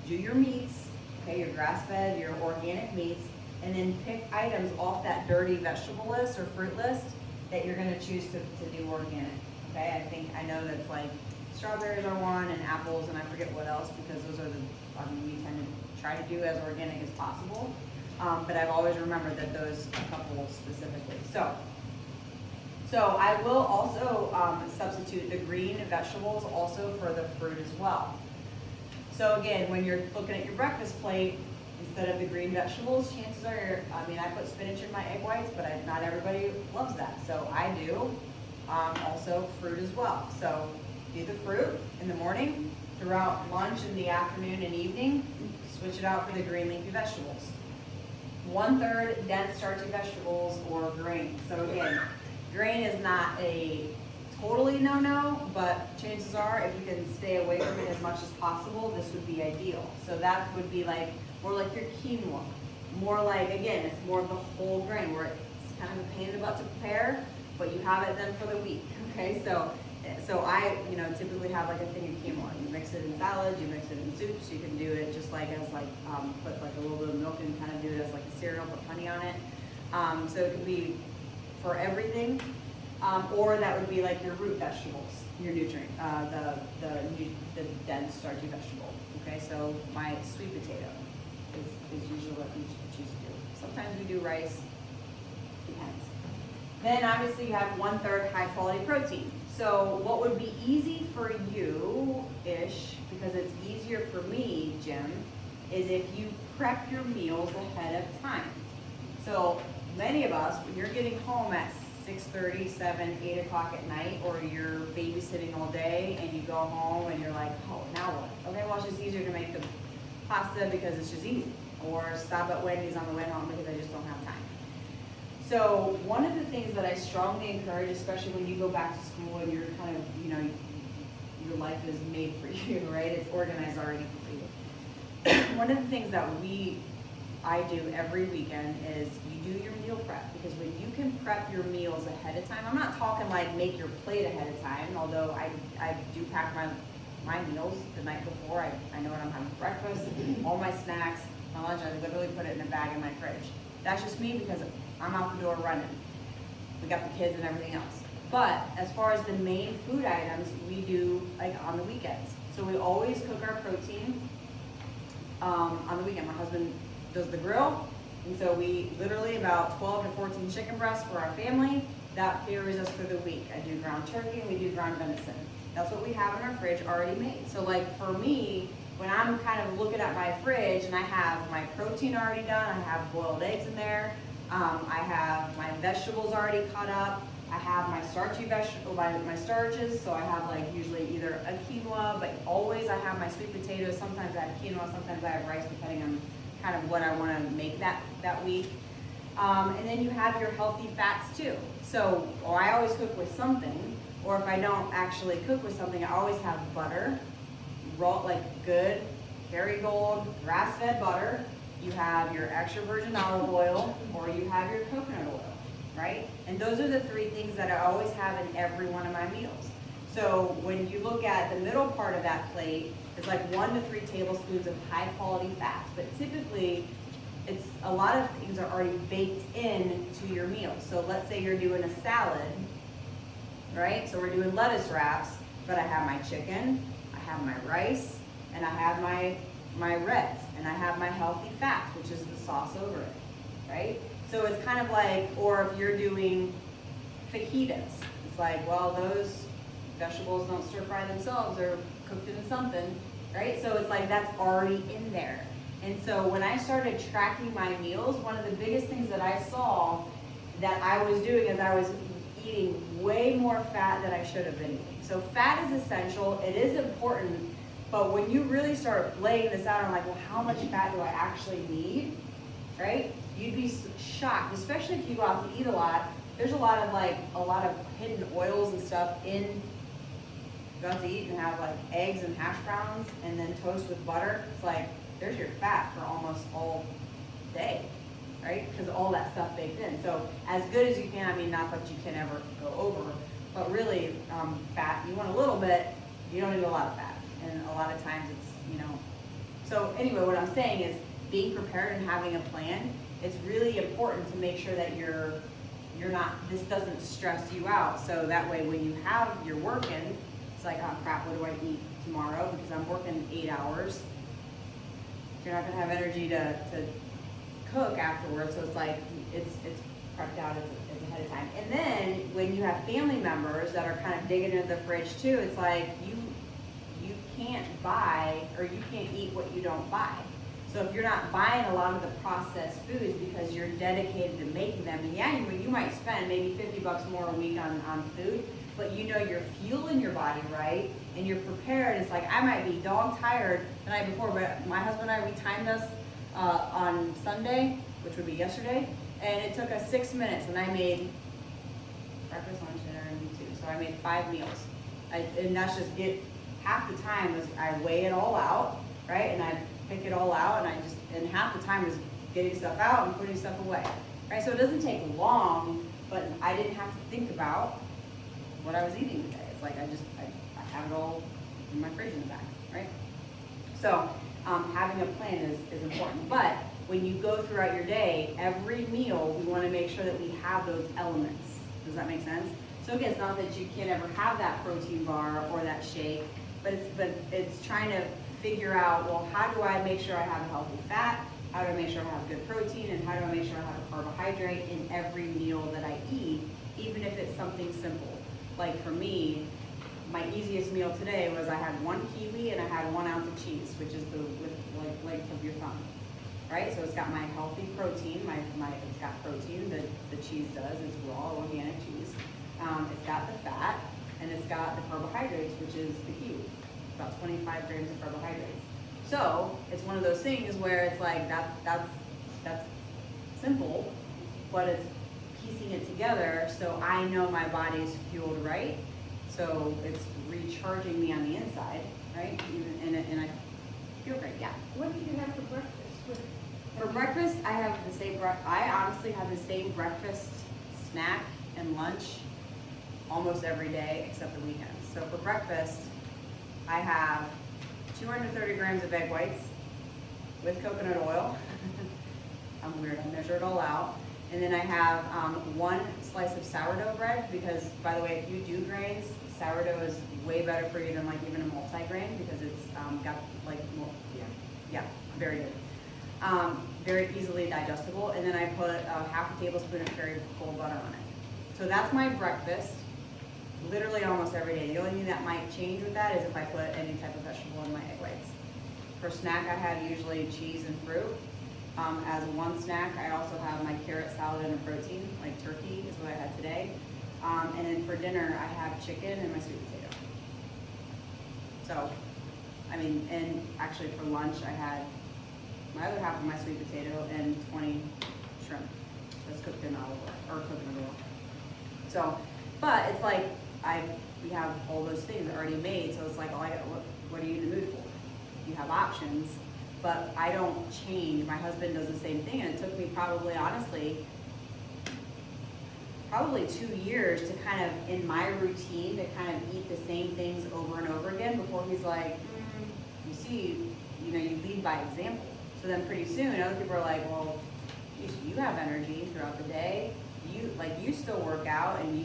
do your meats, okay, your grass-fed, your organic meats, and then pick items off that dirty vegetable list or fruit list that you're gonna choose to do organic. Okay, I know that like strawberries are one and apples and I forget what else because those are we tend to try to do as organic as possible. But I've always remembered that those a couple specifically. So I will also substitute the green vegetables also for the fruit as well. So again, when you're looking at your breakfast plate, instead of the green vegetables, chances are, I mean, I put spinach in my egg whites, but not everybody loves that. So I do also fruit as well. So do the fruit in the morning, throughout lunch in the afternoon and evening, switch it out for the green leafy vegetables. 1/3 dense starchy vegetables or grain. So again, grain is not a totally no-no, but chances are if you can stay away from it as much as possible, this would be ideal. So that would be like, more like your quinoa. More like, again, it's more of the whole grain where it's kind of a pain in the butt to prepare, but you have it then for the week, okay? So I, typically have like a thing of quinoa. You mix it in salads, you mix it in soups, you can do it just like as like, put like a little bit of milk and kind of do it as like a cereal, put honey on it. So it can be for everything, or that would be like your root vegetables, your nutrient, the dense starchy vegetable, okay? So my sweet potato is usually what we choose to do. Sometimes we do rice, depends. Then obviously you have 1/3 high quality protein. So what would be easy for you-ish, because it's easier for me, Jim, is if you prep your meals ahead of time. So many of us, when you're getting home at 6:30, 7, 8 o'clock at night, or you're babysitting all day and you go home and you're like, oh, now what? Okay, well, it's just easier to make the pasta because it's just easy. Or stop at Wendy's on the way home because I just don't have time. So one of the things that I strongly encourage, especially when you go back to school and you're kind of, your life is made for you, right? It's organized already for you. One of the things that I do every weekend is you do your meal prep, because when you can prep your meals ahead of time, I'm not talking like make your plate ahead of time, although I do pack my meals the night before. I know what I'm having for breakfast, all my snacks, my lunch, I literally put it in a bag in my fridge. That's just me because I'm out the door running. We got the kids and everything else. But as far as the main food items, we do like on the weekends. So we always cook our protein on the weekend. My husband does the grill, and so we literally about 12 to 14 chicken breasts for our family. That carries us for the week. I do ground turkey and we do ground venison. That's what we have in our fridge already made. So like for me, when I'm kind of looking at my fridge and I have my protein already done, I have boiled eggs in there, I have my vegetables already cut up, I have my starchy my starches, so I have like usually either a quinoa, but always I have my sweet potatoes, sometimes I have quinoa, sometimes I have rice, depending on kind of what I want to make that week. And then you have your healthy fats too. So, or I always cook with something, or if I don't actually cook with something, I always have butter, raw, like good Kerrygold grass-fed butter, you have your extra virgin olive oil, or you have your coconut oil, right? And those are the three things that I always have in every one of my meals. So when you look at the middle part of that plate, it's like 1 to 3 tablespoons of high quality fats, but typically it's a lot of things are already baked into your meal. So let's say you're doing a salad, right? So we're doing lettuce wraps, but I have my chicken, I have my rice, and I have my reds, and I have my healthy fats, which is the sauce over it, right? So it's kind of like, or if you're doing fajitas, it's like, well, those vegetables don't stir fry themselves, they're cooked into something, right? So it's like that's already in there. And so when I started tracking my meals, one of the biggest things that I saw that I was doing is I was eating way more fat than I should have been eating. So fat is essential, it is important, but when you really start laying this out, I'm like, well, how much fat do I actually need, right? You'd be shocked, especially if you go out to eat a lot. There's a lot of hidden oils and stuff in, go out to eat and have like eggs and hash browns and then toast with butter. It's like, there's your fat for almost all day, right? Because all that stuff baked in. So as good as you can, I mean, not that you can ever go over, but really fat, you want a little bit, you don't need a lot of fat. And a lot of times it's, you know, so anyway, what I'm saying is being prepared and having a plan, it's really important to make sure that you're not, this doesn't stress you out. So that way when you you're working, it's like, oh crap, what do I eat tomorrow? Because I'm working 8 hours. You're not gonna have energy to cook afterwards. So it's like, it's prepped out as ahead of time. And then when you have family members that are kind of digging into the fridge too, it's like you can't buy, or you can't eat what you don't buy. So if you're not buying a lot of the processed foods because you're dedicated to making them, and yeah, you might spend maybe $50 more a week on food, but you know you're fueling your body right, and you're prepared. It's like, I might be dog tired the night before, but my husband and I, we timed us on Sunday, which would be yesterday, and it took us 6 minutes, and I made breakfast, lunch, dinner, and two. So I made 5 meals. And that's just half the time was I weigh it all out, right? And I pick it all out, and half the time was getting stuff out and putting stuff away, right? So it doesn't take long, but I didn't have to think about what I was eating today. It's like I have it all in my fridge in the back, right? So having a plan is important. But when you go throughout your day, every meal, we want to make sure that we have those elements. Does that make sense? So again, it's not that you can't ever have that protein bar or that shake, but it's trying to figure out, well, how do I make sure I have a healthy fat? How do I make sure I have good protein? And how do I make sure I have a carbohydrate in every meal that I eat, even if it's something simple? Like for me, my easiest meal today was I had 1 kiwi and I had 1 ounce of cheese, which is the length of your thumb, right? So it's got my healthy protein, it's got protein that the cheese does. It's raw organic cheese. It's got the fat, and it's got the carbohydrates, which is the kiwi, about 25 grams of carbohydrates. So it's one of those things where it's like that's simple, but it's piecing it together so I know my body's fueled right, so it's recharging me on the inside, right? And I feel great. Yeah. What do you have for breakfast? For breakfast, I have the same. I honestly have the same breakfast, snack, and lunch almost every day except the weekends. So for breakfast, I have 230 grams of egg whites with coconut oil. I'm weird. I measure it all out. And then I have 1 slice of sourdough bread, because, by the way, if you do grains, sourdough is way better for you than like even a multi-grain, because it's got like more, very good. Very easily digestible. And then I put half a tablespoon of curry cold butter on it. So that's my breakfast, literally almost every day. The only thing that might change with that is if I put any type of vegetable in my egg whites. For snack, I have usually cheese and fruit. As one snack, I also have my carrot salad and a protein, like turkey is what I had today. And then for dinner, I have chicken and my sweet potato. So, I mean, and actually for lunch, I had my other half of my sweet potato and 20 shrimp that's cooked in olive oil, or coconut oil. So, but it's like, we have all those things already made, so it's like, what are you in the mood for? You have options. but I don't change. My husband does the same thing, and it took me probably, honestly, probably 2 years to kind of, in my routine, to kind of eat the same things over and over again before he's like, you see, you know, you lead by example. So then pretty soon, other people are like, well, you have energy throughout the day. You still work out, and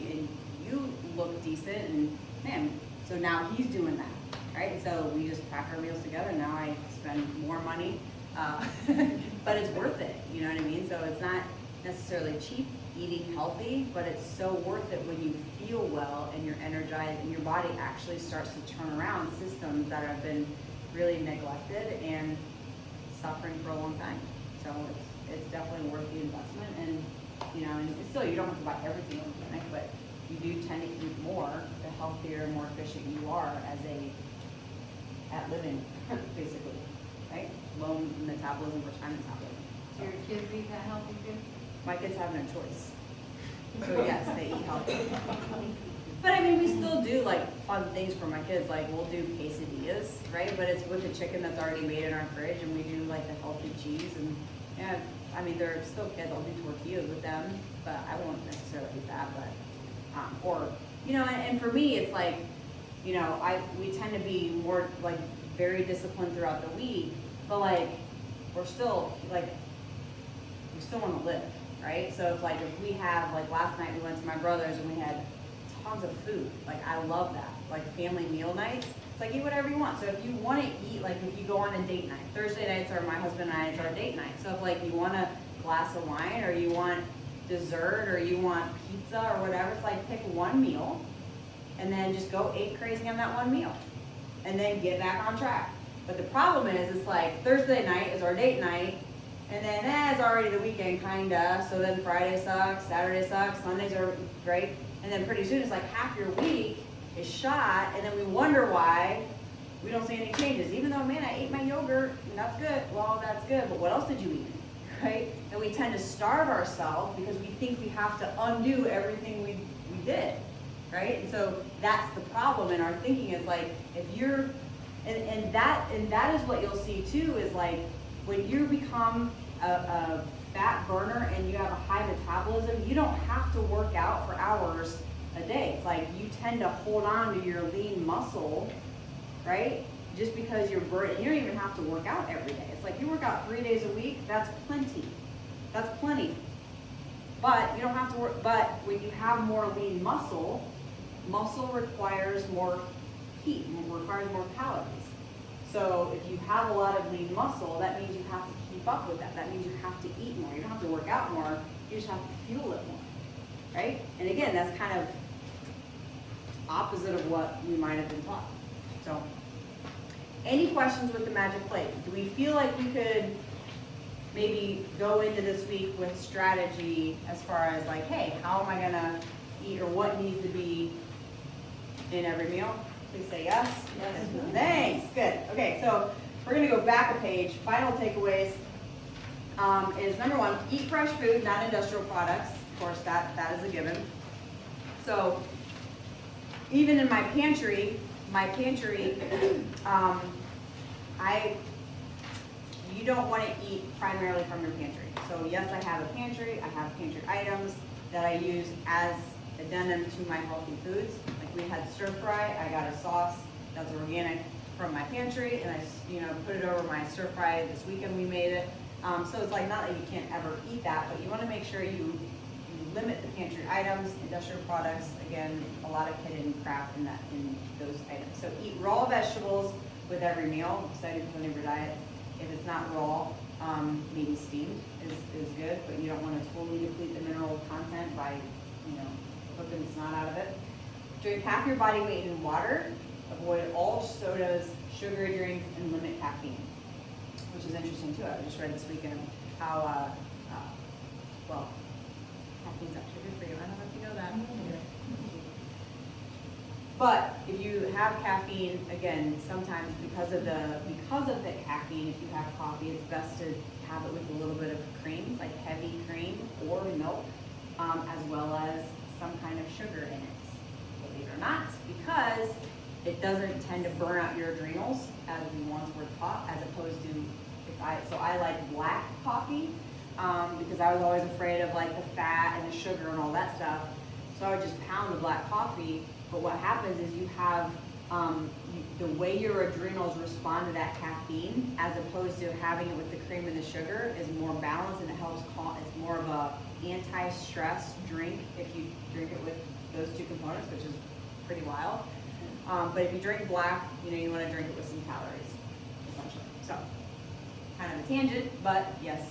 you look decent, and man, so now he's doing that, right? So we just pack our meals together. Now I spend more money, but it's worth it. You know what I mean? So it's not necessarily cheap eating healthy, but it's so worth it when you feel well and you're energized and your body actually starts to turn around systems that have been really neglected and suffering for a long time. So it's definitely worth the investment. And you know, and still you don't have to buy everything organic, but you do tend to eat more the healthier, more efficient you are at living, basically, right? Low metabolism versus high metabolism. Do your kids eat that healthy too? My kids have no choice. So yes, they eat healthy. But I mean, we still do like fun things for my kids. Like we'll do quesadillas, right? But it's with the chicken that's already made in our fridge, and we do like the healthy cheese. And yeah, I mean, they're still kids. I'll do tortillas with them, but I won't necessarily eat that. But or you know, and for me, it's like, you know, we tend to be more like very disciplined throughout the week, but like we still want to live, right? So if we have, like last night we went to my brother's and we had tons of food. Like I love that, like family meal nights. It's like eat whatever you want. So if you want to eat, like if you go on a date night, Thursday nights are my husband and I, it's our date night. So if like you want a glass of wine or you want dessert or you want pizza or whatever, it's like pick one meal and then just go ape crazy on that one meal and then get back on track. But the problem is, it's like Thursday night is our date night, and then it's already the weekend kinda, so then Friday sucks, Saturday sucks, Sundays are great, and then pretty soon it's like half your week is shot, and then we wonder why we don't see any changes. Even though, man, I ate my yogurt, and that's good. Well, that's good, but what else did you eat? Right? And we tend to starve ourselves because we think we have to undo everything we did, right? And so that's the problem in our thinking, is like, if you're, and that is what you'll see too, is like, when you become a fat burner and you have a high metabolism, you don't have to work out for hours a day. It's like you tend to hold on to your lean muscle, right? Just because you're burning, you don't even have to work out every day. It's like you work out 3 days a week, that's plenty. That's plenty. But you don't have to work, but when you have more lean muscle requires more heat, requires more calories. So if you have a lot of lean muscle, that means you have to keep up with that. That means you have to eat more. You don't have to work out more, you just have to fuel it more, right? And again, that's kind of opposite of what we might have been taught. So, any questions with the magic plate? Do we feel like we could maybe go into this week with strategy as far as like, hey, how am I gonna eat, or what needs to be in every meal? Please say yes. Yes. Thanks. Good. Okay, so we're gonna go back a page. Final takeaways is number one, eat fresh food, not industrial products. Of course, that is a given. So even in my pantry, you don't want to eat primarily from your pantry. So yes, I have a pantry. I have pantry items that I use as addendum to my healthy foods. Like we had stir fry. I got a sauce that's organic from my pantry, and I put it over my stir fry. This weekend we made it. So it's like not that you can't ever eat that, but you want to make sure you limit the pantry items, industrial products. Again, a lot of hidden crap in those items. So eat raw vegetables with every meal. Excited for your diet. If it's not raw, maybe steamed is good, but you don't want to totally deplete the mineral content by cooking the snot out of it. Drink half your body weight in water. Avoid all sodas, sugary drinks, and limit caffeine. Which is interesting too. I just read this weekend how caffeine's actually good for you. I don't know if you know that. But if you have caffeine, again, sometimes because of the caffeine, if you have coffee, it's best to have it with a little bit of cream, like heavy cream or milk, as well as some kind of sugar in it, believe it or not, because it doesn't tend to burn out your adrenals as we once were taught, as opposed to So I like black coffee, because I was always afraid of like the fat and the sugar and all that stuff. So I would just pound the black coffee. But what happens is you have, the way your adrenals respond to that caffeine, as opposed to having it with the cream and the sugar, is more balanced, and it helps it's more of a anti-stress drink if you drink it with those two components, which is pretty wild. But if you drink black, you want to drink it with some calories, essentially. So, kind of a tangent, but yes.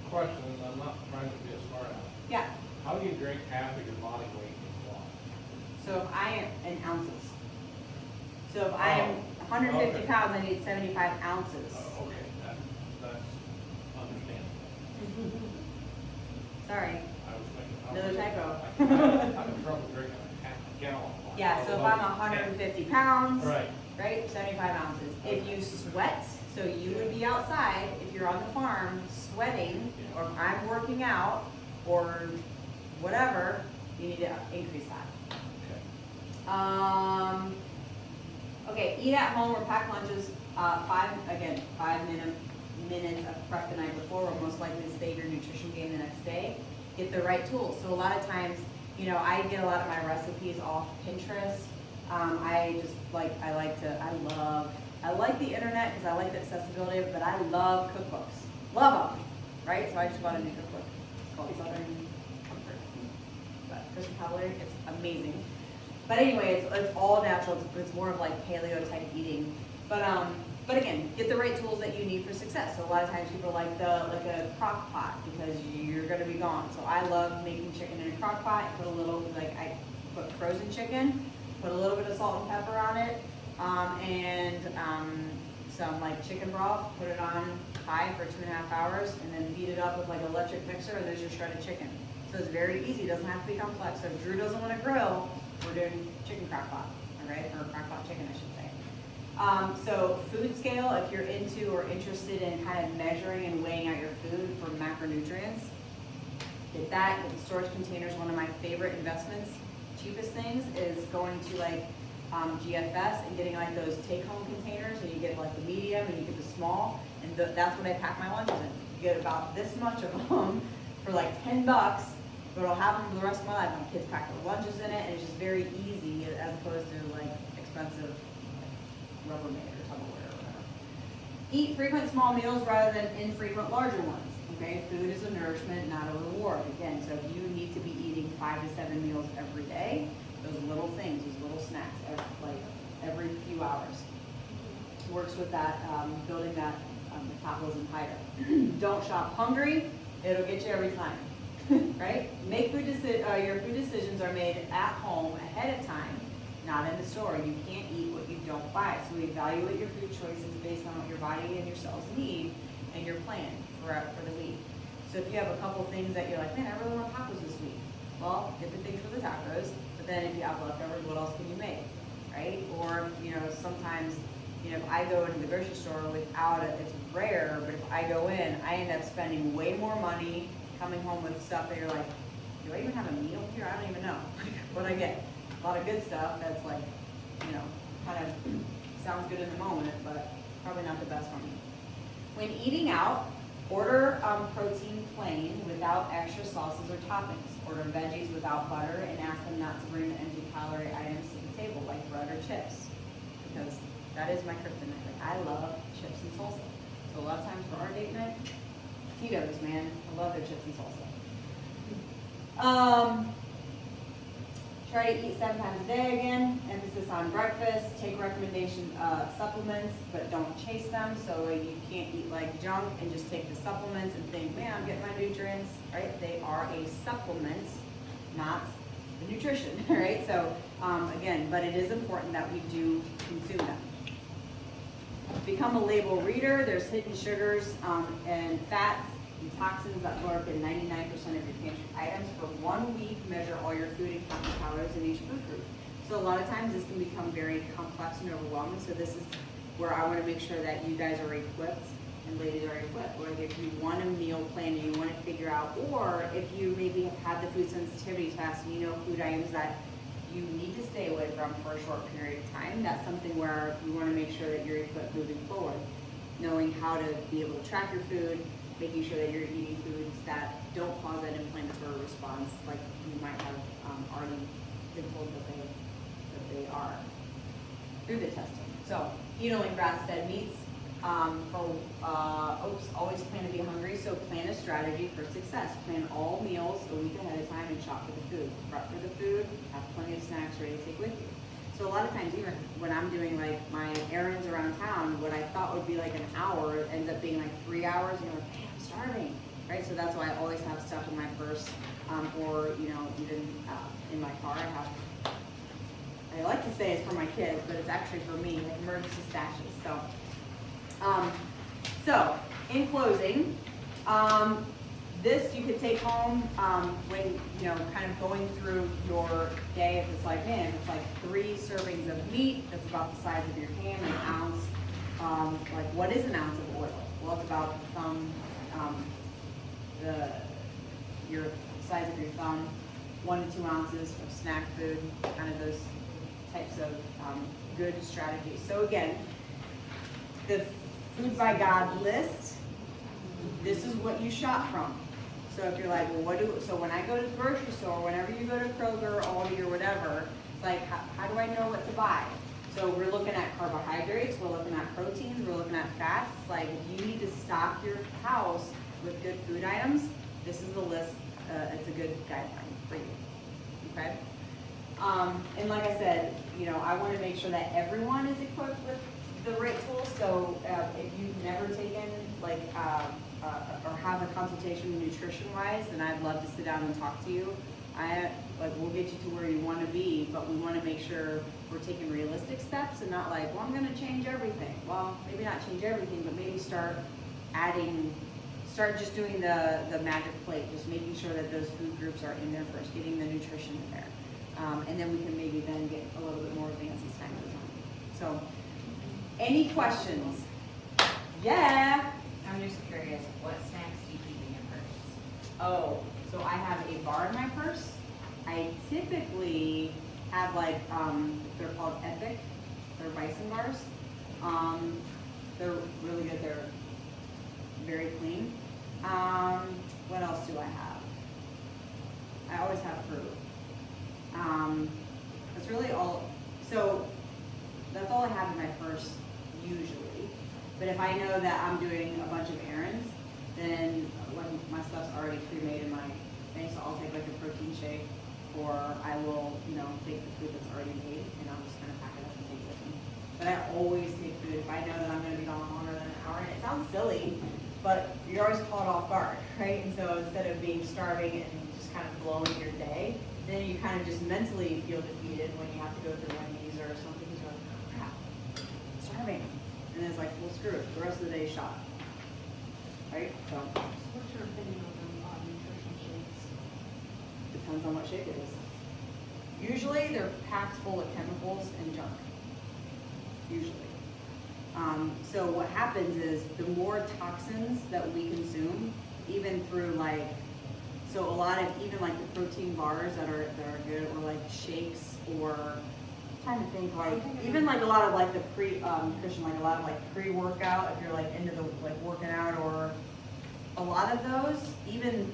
Question, and I'm not trying to be a smart aleck. Yeah. How do you drink half of your body weight in water? So if I am in ounces. So if I am 150 okay. pounds, I need 75 ounces. Okay, that's understandable. Sorry. I was thinking. Another typo. I'm in trouble drinking a gallon of water. Yeah, so if I'm 150 pounds, Right. right, 75 ounces. If you sweat, so you would be outside, if you're on the farm sweating, or if I'm working out, or whatever, you need to increase that. Okay. Okay, eat at home or pack lunches, 5 minutes of prep the night before will most likely to save your nutrition game the next day. Get the right tools. So a lot of times, I get a lot of my recipes off Pinterest. I like the internet because I like the accessibility of it, but I love cookbooks. Love them, right? So I just bought a new cookbook. It's called Southern Comfort. But Kristen Cowler, it's amazing. But anyway, it's all natural. It's more of like paleo type eating. But again, get the right tools that you need for success. So a lot of times people like a crock pot because you're gonna be gone. So I love making chicken in a crock pot. Put a little, I put frozen chicken, put a little bit of salt and pepper on it, and some chicken broth. Put it on high for 2.5 hours, and then beat it up with an electric mixer, and there's your shredded chicken. So it's very easy. It doesn't have to be complex. So if Drew doesn't want to grill, we're doing chicken crock pot, all right, or crock pot chicken, I should say. So food scale, if you're into or interested in kind of measuring and weighing out your food for macronutrients, get that. Get the storage containers. One of my favorite investments, cheapest things, is going to GFS and getting those take-home containers, and you get the medium and you get the small, and that's what I pack my lunches in. You get about this much of them for $10, but I'll have them for the rest of my life. My kids pack their lunches in it, and it's just very easy as opposed to expensive Rubbermaid or Tupperware or whatever. Eat frequent small meals rather than infrequent larger ones. Okay, food is a nourishment, not a reward. Again, so if you need to be eating 5 to 7 meals every day, those little things, those little snacks, every few hours, works with that, building that metabolism higher. Don't shop hungry; it'll get you every time. Right? Make your food decisions are made at home ahead of time, not in the store. You can't eat what you don't buy. So evaluate your food choices based on what your body and your cells need and your plan for the week. So if you have a couple things that you're like, man, I really want tacos this week. Well, get the things for the tacos. But then if you have leftovers, what else can you make? Right? Or, sometimes, if I go into the grocery store without it, it's rare, but if I go in, I end up spending way more money coming home with stuff that you're like, do I even have a meal here? I don't even know what I get. A lot of good stuff that's kind of sounds good in the moment, but probably not the best for me. When eating out, order protein plain without extra sauces or toppings. Order veggies without butter and ask them not to bring the empty calorie items to the table like bread or chips, because that is my kryptonite. I love chips and salsa. So a lot of times for our date night, Tito's, man, I love their chips and salsa. Try to eat 7 times a day again. Emphasis on breakfast. Take recommendation supplements, but don't chase them. So you can't eat junk and just take the supplements and think, man, I'm getting my nutrients. Right? They are a supplement, not the nutrition. Right? So again, but it is important that we do consume them. Become a label reader. There's hidden sugars and fats and toxins that lurk in 99% of your pantry items. For 1 week, measure all your food and count the calories in each food group. So a lot of times this can become very complex and overwhelming. So this is where I want to make sure that you guys are equipped and ladies are equipped. Like if you want a meal plan and you want to figure out, or if you maybe have had the food sensitivity test and you know food items that you need to stay away from for a short period of time, that's something where you want to make sure that you're equipped moving forward. knowing how to be able to track your food, making sure that you're eating foods that don't cause that inflammatory response, like you might have already been told that they are through the testing. So, eat only grass-fed meats. Always plan to be hungry, so plan a strategy for success. Plan all meals a week ahead of time and shop for the food. Prep for the food, have plenty of snacks ready to take with you. So a lot of times, even when I'm doing like my errands around town, what I thought would be like an hour ends up being like 3 hours, and you're like, hey, I'm starving, right? So that's why I always have stuff in my purse, or even in my car. I like to say it's for my kids, but it's actually for me, like emergency stashes. So in closing, this you could take home when kind of going through your day. If it's like, man, it's like 3 servings of meat that's about the size of your hand, an ounce. Like, what is an ounce of oil? Well, it's about the thumb, your size of your thumb. 1 to 2 ounces of snack food, kind of those types of good strategies. So again, the Food by God list, this is what you shop from. So if you're like, well, so when I go to the grocery store, whenever you go to Kroger, Aldi, or whatever, it's like, how do I know what to buy? So we're looking at carbohydrates, we're looking at proteins, we're looking at fats. Like, if you need to stock your house with good food items, this is the list. It's a good guideline for you. Okay? And like I said, I want to make sure that everyone is equipped with the right tools. So if you've never taken or have a consultation nutrition-wise, then I'd love to sit down and talk to you. We'll get you to where you want to be, but we want to make sure we're taking realistic steps and not like, well, I'm going to change everything. Well, maybe not change everything, but maybe start just doing the magic plate, just making sure that those food groups are in there first, getting the nutrition in there. And then we can maybe then get a little bit more advanced as time goes on. So, any questions? Yeah. I'm just curious, what snacks do you keep in your purse? Oh, so I have a bar in my purse. I typically have they're called Epic. They're bison bars. They're really good. They're very clean. What else do I have? I always have fruit. That's really all. So that's all I have in my purse usually. But if I know that I'm doing a bunch of errands, then my stuff's already pre-made in my thing. So I'll take like a protein shake, or I will, take the food that's already made, and I'll just kind of pack it up and take it with me. But I always take food if I know that I'm going to be gone longer than an hour. And it sounds silly, but you're always caught off guard, right? And so instead of being starving and just kind of blowing your day, then you kind of just mentally feel defeated when you have to go through Wendy's or something. You're like, oh, crap, I'm starving. And then it's like, well, screw it. The rest of the day is shot. Right? So. What's your opinion on nutrition shakes? Depends on what shake it is. Usually they're packed full of chemicals and junk. Usually. So what happens is the more toxins that we consume, even through so a lot of even the protein bars that are good, or shakes, or I'm trying to think even a lot of the nutrition, a lot of pre-workout, if you're into the working out, or a lot of those, even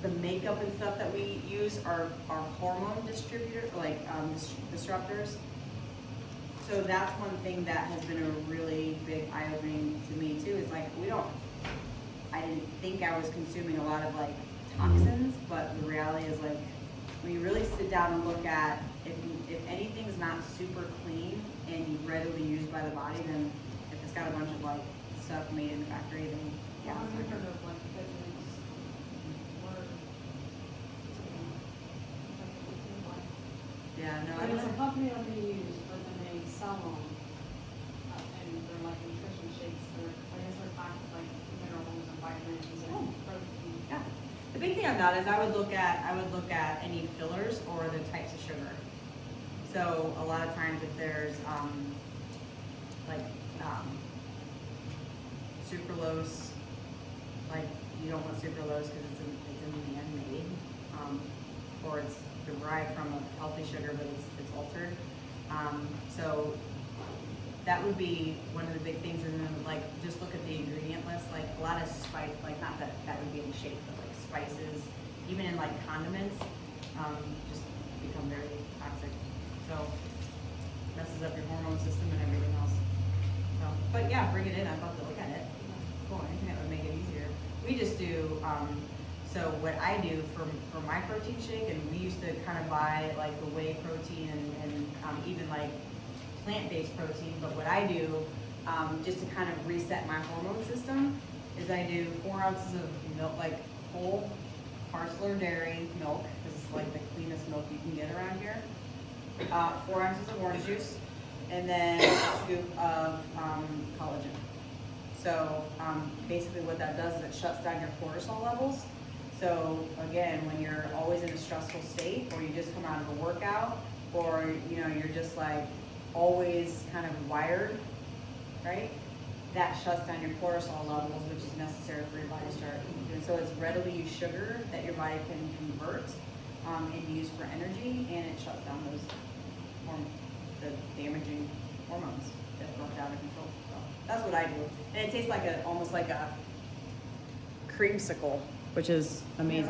the makeup and stuff that we use are hormone disruptors. So that's one thing that has been a really big eye-opening to me too. Is I didn't think I was consuming a lot of toxins, but the reality is when you really sit down and look at if anything's not super clean and readily used by the body, then if it's got a bunch of stuff made in the factory, then yeah. I've heard of Veggies or Yeah, no, I it's a don't. company that they use, but then they sell them, and they're nutrition shakes. They're packed with minerals and vitamins and protein. Yeah. The big thing on that is I would look at any fillers or the types of sugar. So a lot of times if there's sucralose, you don't want sucralose because it's a man-made, or it's derived from a healthy sugar but it's altered. So that would be one of the big things, and then like, just look at the ingredient list, like a lot of spice, like not that that would be in shape, but like spices, even in like condiments, just become very toxic. So messes up your hormone system and everything else. So, but yeah, bring it in, I'd love to look at it. Cool, anything that would make it easier. We just do, so what I do for my protein shake, and we used to kind of buy like the whey protein and even like plant-based protein, but what I do, just to kind of reset my hormone system, is I do 4 ounces of milk, like whole Harsler dairy milk, this is like the cleanest milk you can get around here. 4 ounces of orange juice, and then a scoop of collagen. So basically what that does is it shuts down your cortisol levels. So again, when you're always in a stressful state, or you just come out of a workout, or you know, you're just like always kind of wired, right? That shuts down your cortisol levels, which is necessary for your body to start doing. So it's readily used sugar that your body can convert and use for energy, and it shuts down those the damaging hormones that are out of control. So that's what I do, and it tastes like almost like a creamsicle, which is amazing.